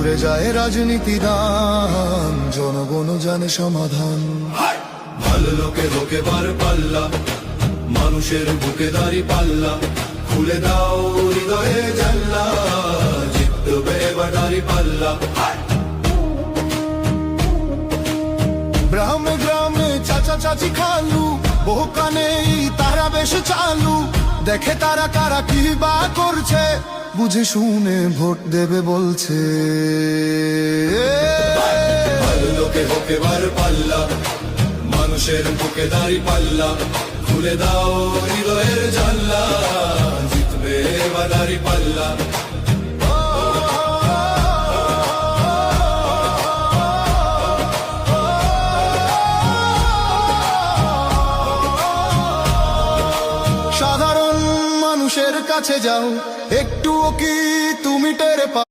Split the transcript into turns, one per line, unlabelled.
উড়ে যায় রাজনীতি দান, জনগণ জানে সমাধান।
ভালো লোকে লোকে বার পাল্লা, মানুষের বুকে দাঁড়ি পাল্লা, খুলে দাও হৃদয়ে জানলা, জিতবে এবার দাঁড়ি পাল্লা।
গ্রামে গ্রামে চাচা চাচি খালু, বহু কানে তারা বেশ চালু, দেখে তারা কারা কি বা করছে, বুঝে শুনে ভোট দেবে বলছে।
ভালো লোকে হোকে বার পাল্লা, মানুষের বুকে দাঁড়ি পাল্লা, খুলে দাও হৃদয়ের জানলা, জিতবে এবার দাঁড়ি পাল্লা।
সাধারণ মানুষের কাছে যাও, একটুও কি তুমি টের পাও